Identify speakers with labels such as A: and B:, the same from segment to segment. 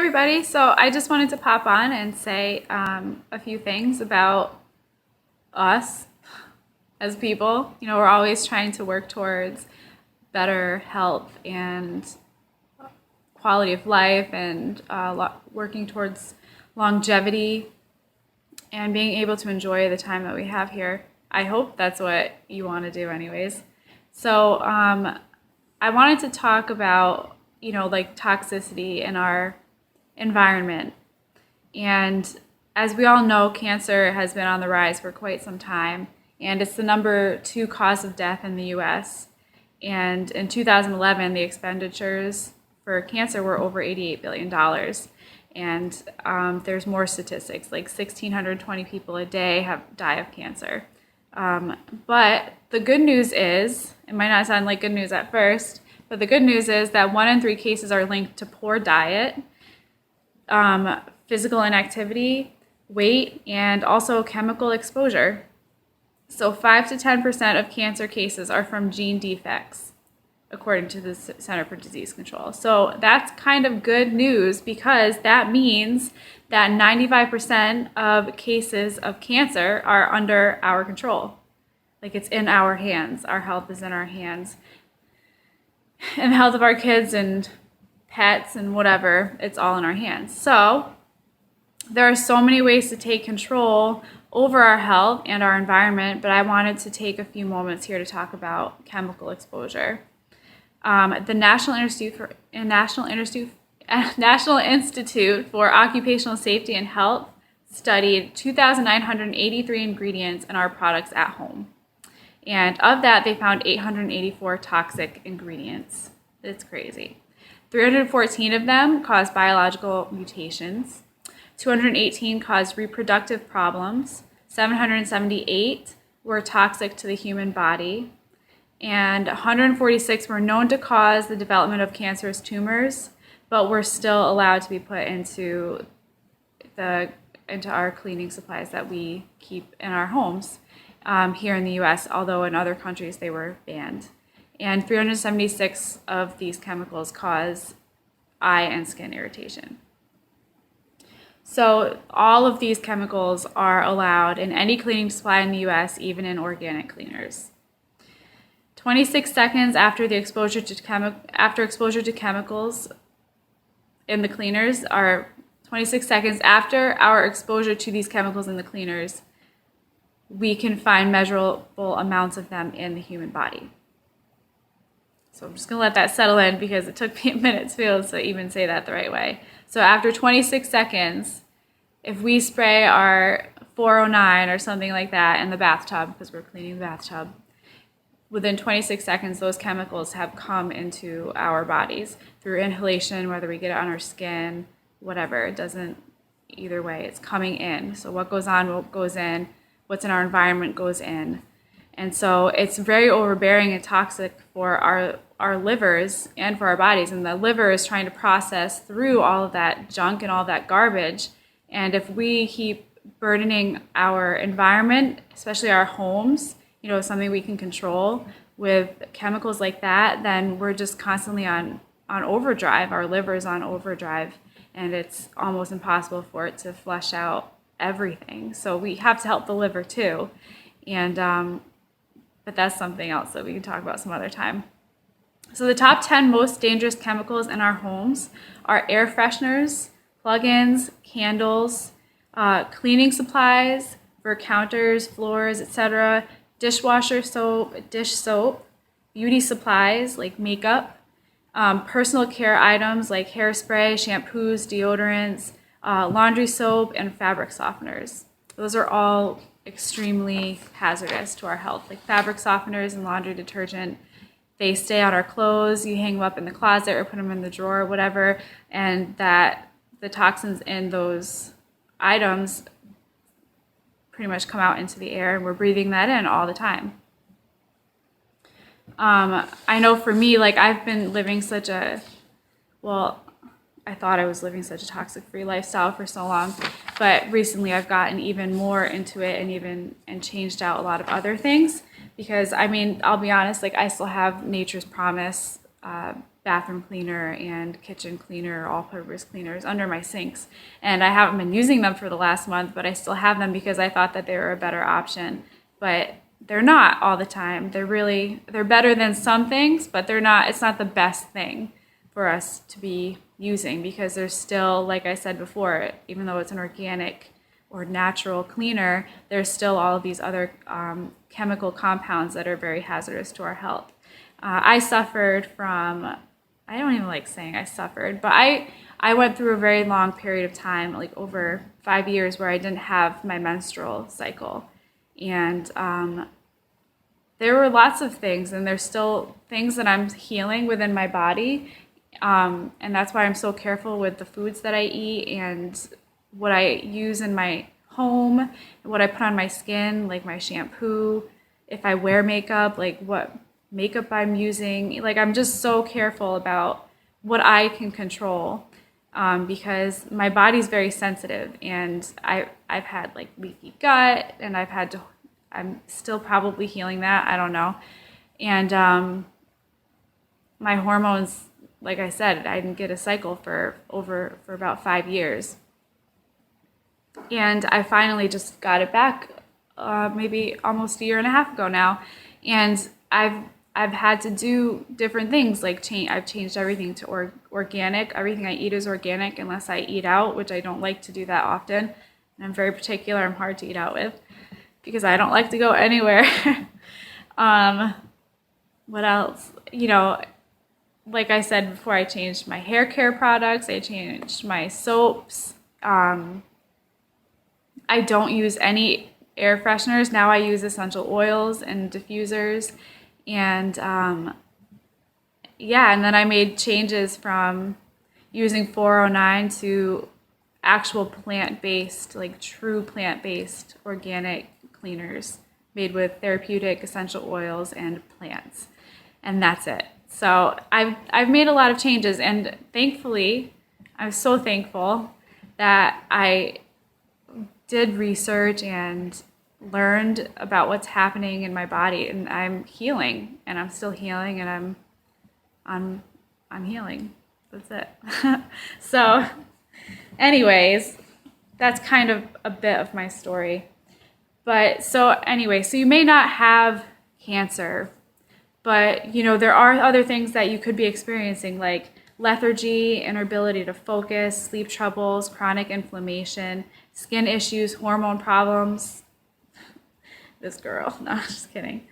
A: everybody. So I just wanted to pop on and say a few things about us as people. You know, we're always trying to work towards better health and quality of life and working towards longevity and being able to enjoy the time that we have here. I hope that's what you want to do anyways. So I wanted to talk about, like toxicity in our environment. And as we all know, cancer has been on the rise for quite some time, and it's the number 2 cause of death in the US. And in 2011, the expenditures for cancer were over $88 billion. And there's more statistics, like 1,620 people a day die of cancer. But the good news is, it might not sound like good news at first, but the good news is that 1 in 3 cases are linked to poor diet, physical inactivity, weight, and also chemical exposure. So 5 to 10% of cancer cases are from gene defects, according to the Center for Disease Control. So that's kind of good news, because that means that 95% of cases of cancer are under our control. Like, it's in our hands. Our health is in our hands. And the health of our kids and pets and whatever, it's all in our hands. So there are so many ways to take control over our health and our environment, but I wanted to take a few moments here to talk about chemical exposure. The National Institute for Occupational Safety and Health studied 2,983 ingredients in our products at home. And of that, they found 884 toxic ingredients. It's crazy. 314 of them caused biological mutations. 218 caused reproductive problems. 778 were toxic to the human body. And 146 were known to cause the development of cancerous tumors, but were still allowed to be put into our cleaning supplies that we keep in our homes here in the US, although in other countries they were banned. And 376 of these chemicals cause eye and skin irritation. So all of these chemicals are allowed in any cleaning supply in the US, even in organic cleaners. 26 seconds after the exposure to chemicals in the cleaners are 26 seconds after our exposure to these chemicals in the cleaners, we can find measurable amounts of them in the human body. So I'm just going to let that settle in, because it took me a minute to be able to even say that the right way. So after 26 seconds, if we spray our 409 or something like that in the bathtub, because we're cleaning the bathtub, within 26 seconds, those chemicals have come into our bodies through inhalation, whether we get it on our skin, whatever. It doesn't, either way, it's coming in. So what goes on, what goes in, what's in our environment goes in. And so it's very overbearing and toxic for our livers and for our bodies. And the liver is trying to process through all of that junk and all that garbage. And if we keep burdening our environment, especially our homes, something we can control, with chemicals like that, then we're just constantly on overdrive. Our liver is on overdrive, and it's almost impossible for it to flush out everything. So we have to help the liver too. And but that's something else that we can talk about some other time. So the top 10 most dangerous chemicals in our homes are air fresheners, plug-ins, candles, cleaning supplies for counters, floors, etc., dishwasher soap, dish soap, beauty supplies like makeup, personal care items like hairspray, shampoos, deodorants, laundry soap, and fabric softeners. Those are all extremely hazardous to our health. Like fabric softeners and laundry detergent, they stay on our clothes. You hang them up in the closet or put them in the drawer, whatever, and that the toxins in those items pretty much come out into the air, and we're breathing that in all the time. I know for me, like, I've been living I thought I was living such a toxic-free lifestyle for so long, but recently I've gotten even more into it and changed out a lot of other things, because I'll be honest, like, I still have Nature's Promise bathroom cleaner and kitchen cleaner, all-purpose cleaners under my sinks. And I haven't been using them for the last month, but I still have them because I thought that they were a better option. But they're not all the time. They're better than some things, but it's not the best thing for us to be using, because there's still, like I said before, even though it's an organic or natural cleaner, there's still all of these other chemical compounds that are very hazardous to our health. I suffered from, I don't even like saying I suffered, but I went through a very long period of time, like over 5 years, where I didn't have my menstrual cycle. And there were lots of things, and there's still things that I'm healing within my body. And that's why I'm so careful with the foods that I eat and what I use in my home, what I put on my skin, like my shampoo, if I wear makeup, like what makeup I'm using. Like, I'm just so careful about what I can control, because my body's very sensitive, and I've had like leaky gut, and I'm still probably healing that, I don't know. And my hormones, like I said, I didn't get a cycle for about 5 years. And I finally just got it back maybe almost a year and a half ago now. And I've had to do different things, like I've changed everything to organic. Everything I eat is organic unless I eat out, which I don't like to do that often. And I'm very particular. I'm hard to eat out with because I don't like to go anywhere. What else? Like I said before, I changed my hair care products. I changed my soaps. I don't use any air fresheners. Now I use essential oils and diffusers. And and then I made changes from using 409 to actual plant-based, like true plant-based organic cleaners made with therapeutic essential oils and plants. And that's it. So I've made a lot of changes, and thankfully, I'm so thankful that I did research and learned about what's happening in my body, and I'm healing, and I'm still healing, and I'm healing. That's it. So anyways, that's kind of a bit of my story. But so anyway, so you may not have cancer, but there are other things that you could be experiencing, like lethargy, inability to focus, sleep troubles, chronic inflammation, skin issues, hormone problems. This girl, no, just kidding.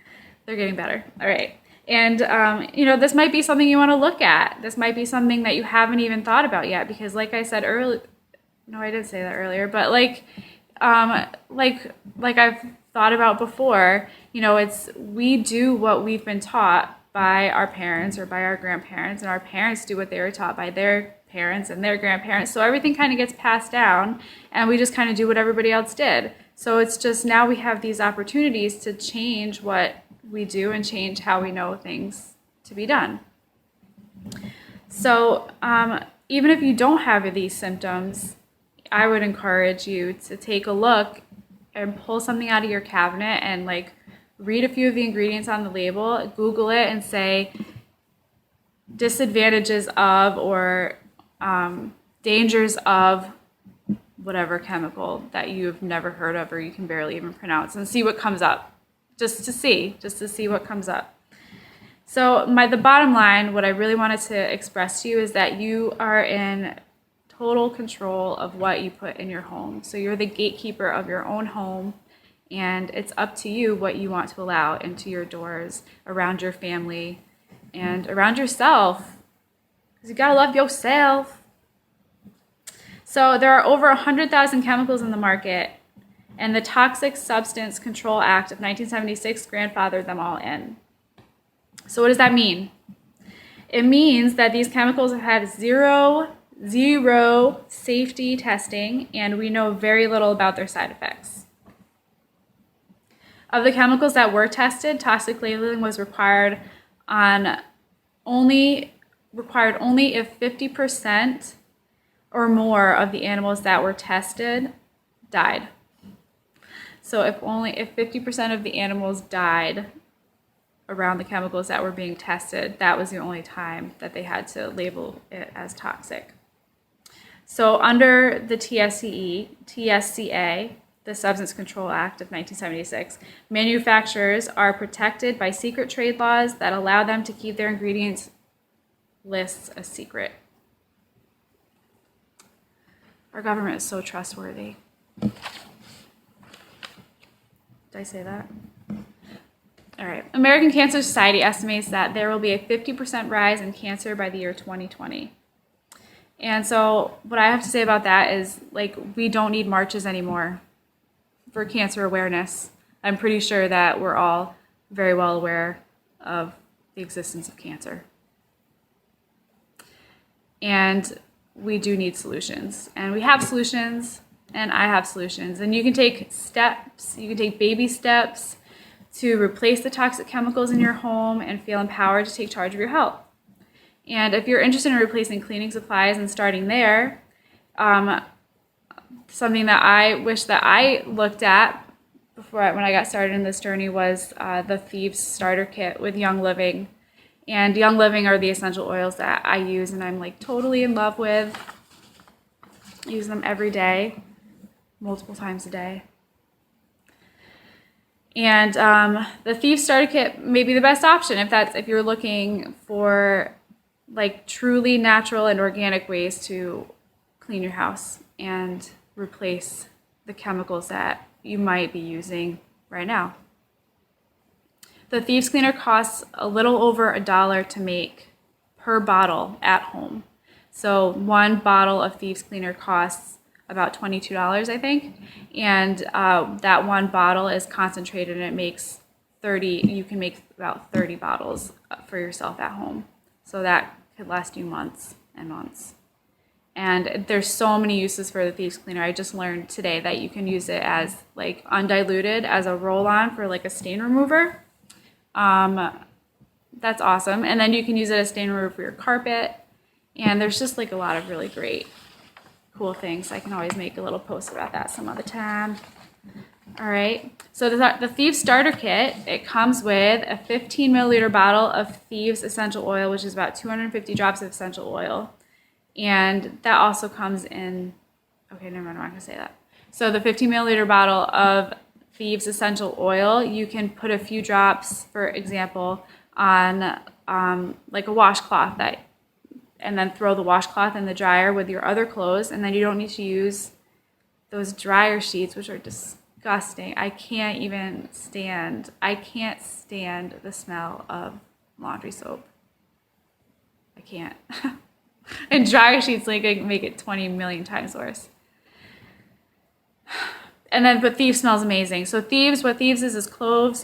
A: They're getting better. All right. And, this might be something you want to look at. This might be something that you haven't even thought about yet, because like I said earlier, no, I did say that earlier, but like I've thought about before, we do what we've been taught by our parents or by our grandparents, and our parents do what they were taught by their parents and their grandparents. So everything kind of gets passed down, and we just kind of do what everybody else did. So it's just now we have these opportunities to change what we do and change how we know things to be done. So even if you don't have these symptoms, I would encourage you to take a look and pull something out of your cabinet and read a few of the ingredients on the label, Google it, and say disadvantages of or dangers of whatever chemical that you've never heard of or you can barely even pronounce, and see what comes up. Just to see what comes up. So the bottom line, what I really wanted to express to you is that you are in total control of what you put in your home. So you're the gatekeeper of your own home, and it's up to you what you want to allow into your doors, around your family, and around yourself, because you gotta love yourself. So there are over 100,000 chemicals in the market, and the Toxic Substance Control Act of 1976 grandfathered them all in. So what does that mean? It means that these chemicals have had zero safety testing, and we know very little about their side effects. Of the chemicals that were tested, toxic labeling was required only if 50% or more of the animals that were tested died. So if 50% of the animals died, around the chemicals that were being tested, that was the only time that they had to label it as toxic. So under the TSCA, the Substance Control Act of 1976, manufacturers are protected by secret trade laws that allow them to keep their ingredients lists a secret. Our government is so trustworthy. Did I say that? All right. American Cancer Society estimates that there will be a 50% rise in cancer by the year 2020. And so what I have to say about that is, like, we don't need marches anymore for cancer awareness. I'm pretty sure that we're all very well aware of the existence of cancer. And we do need solutions. And we have solutions, and I have solutions. And you can take steps, you can take baby steps to replace the toxic chemicals in your home and feel empowered to take charge of your health. And if you're interested in replacing cleaning supplies and starting there, something that I wish that I looked at when I got started in this journey was the Thieves Starter Kit with Young Living. And Young Living are the essential oils that I use and I'm like totally in love with. I use them every day, multiple times a day. And the Thieves Starter Kit may be the best option if you're looking for like truly natural and organic ways to clean your house and replace the chemicals that you might be using right now. The Thieves Cleaner costs a little over $1 to make per bottle at home. So one bottle of Thieves Cleaner costs about $22, I think. And that one bottle is concentrated and it makes you can make about 30 bottles for yourself at home. So that could last you months and months. And there's so many uses for the Thieves Cleaner. I just learned today that you can use it as like undiluted as a roll-on for like a stain remover. That's awesome. And then you can use it as stain remover for your carpet. And there's just like a lot of really great, cool things. I can always make a little post about that some other time. All right. So the Thieves Starter Kit, it comes with a 15 milliliter bottle of Thieves essential oil, which is about 250 drops of essential oil. And that also comes in, okay, never mind, I'm not going to say that. So the 15 milliliter bottle of Thieves essential oil, you can put a few drops, for example, on like a washcloth and then throw the washcloth in the dryer with your other clothes, and then you don't need to use those dryer sheets, which are disgusting. I can't stand the smell of laundry soap. I can't. And dryer sheets like make it 20 million times worse. But Thieves smells amazing. So what Thieves is clove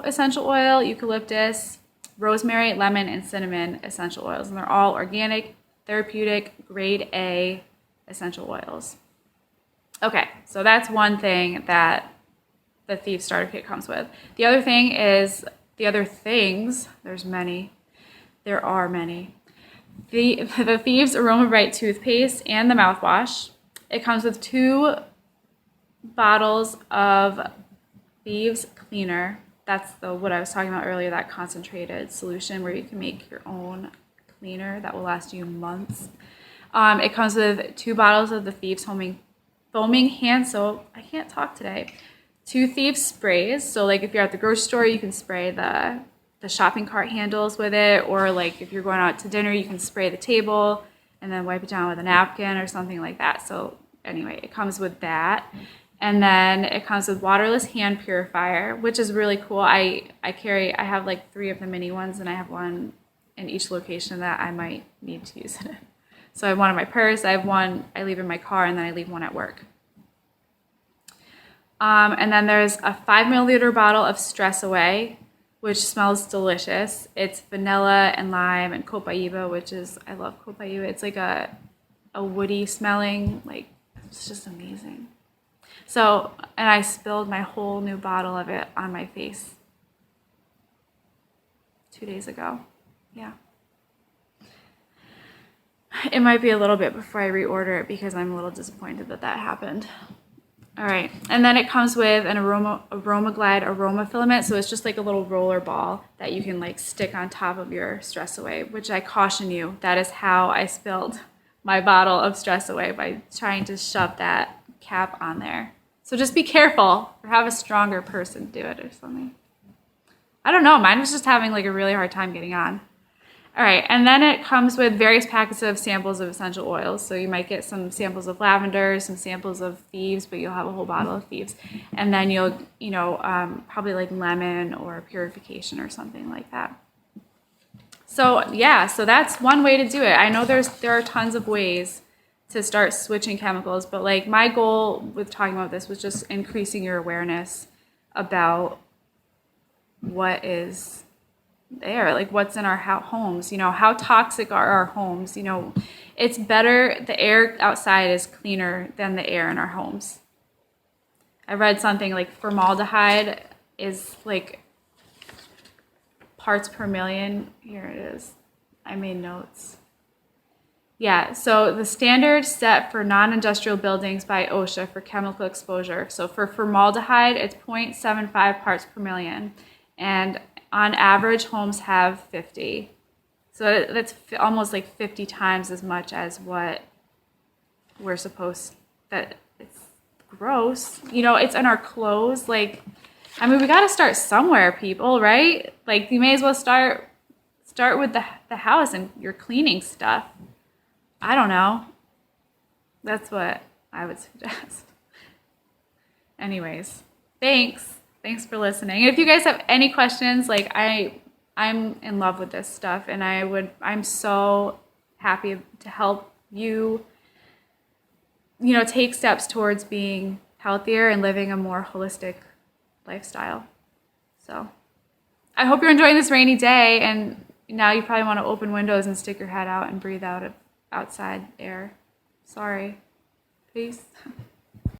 A: essential oil, eucalyptus, rosemary, lemon, and cinnamon essential oils. And they're all organic, therapeutic, grade A essential oils. Okay, so that's one thing that the Thieves Starter Kit comes with. The other things, there's many. There are many. The Thieves Aroma Bright toothpaste and the mouthwash. It comes with 2 bottles of Thieves Cleaner. That's what I was talking about earlier, that concentrated solution where you can make your own cleaner that will last you months. It comes with 2 bottles of the Thieves foaming hand soap. I can't talk today. 2 Thieves sprays. So like if you're at the grocery store, you can spray the shopping cart handles with it, or like if you're going out to dinner, you can spray the table and then wipe it down with a napkin or something like that. So anyway, it comes with that. And then it comes with waterless hand purifier, which is really cool. I have like 3 of the mini ones, and I have one in each location that I might need to use it. So I have one in my purse, I have one I leave in my car, and then I leave one at work. And then there's a 5 milliliter bottle of Stress Away, which smells delicious. It's vanilla and lime and copaiba, I love copaiba. It's like a woody smelling, like it's just amazing. So, and I spilled my whole new bottle of it on my face 2 days ago. Yeah. It might be a little bit before I reorder it because I'm a little disappointed that happened. All right, and then it comes with an aroma glide aroma filament, so it's just like a little roller ball that you can like stick on top of your Stress Away, which I caution you, that is how I spilled my bottle of Stress Away, by trying to shove that cap on there. So just be careful, or have a stronger person do it or something. I don't know, mine was just having like a really hard time getting on. All right, and then it comes with various packets of samples of essential oils. So you might get some samples of lavender, some samples of Thieves, but you'll have a whole bottle of Thieves. And then you'll, probably like lemon or purification or something like that. So yeah, so that's one way to do it. I know there are tons of ways to start switching chemicals, but like my goal with talking about this was just increasing your awareness about what is there, like what's in our homes, how toxic are our homes. It's better, the air outside is cleaner than the air in our homes. I read something like formaldehyde is like parts per million. Here it is, I made notes. Yeah, so the standard set for non-industrial buildings by OSHA for chemical exposure, so for formaldehyde it's 0.75 parts per million, and on average, homes have 50. So that's almost like 50 times as much as what we're supposed, that it's gross. It's in our clothes. Like, I mean, we got to start somewhere, people, right? Like, you may as well start with the house and your cleaning stuff. I don't know. That's what I would suggest. Anyways, thanks. Thanks for listening. If you guys have any questions, like I'm in love with this stuff, and I'm so happy to help you, take steps towards being healthier and living a more holistic lifestyle. So I hope you're enjoying this rainy day, and now you probably want to open windows and stick your head out and breathe out of outside air. Sorry. Peace.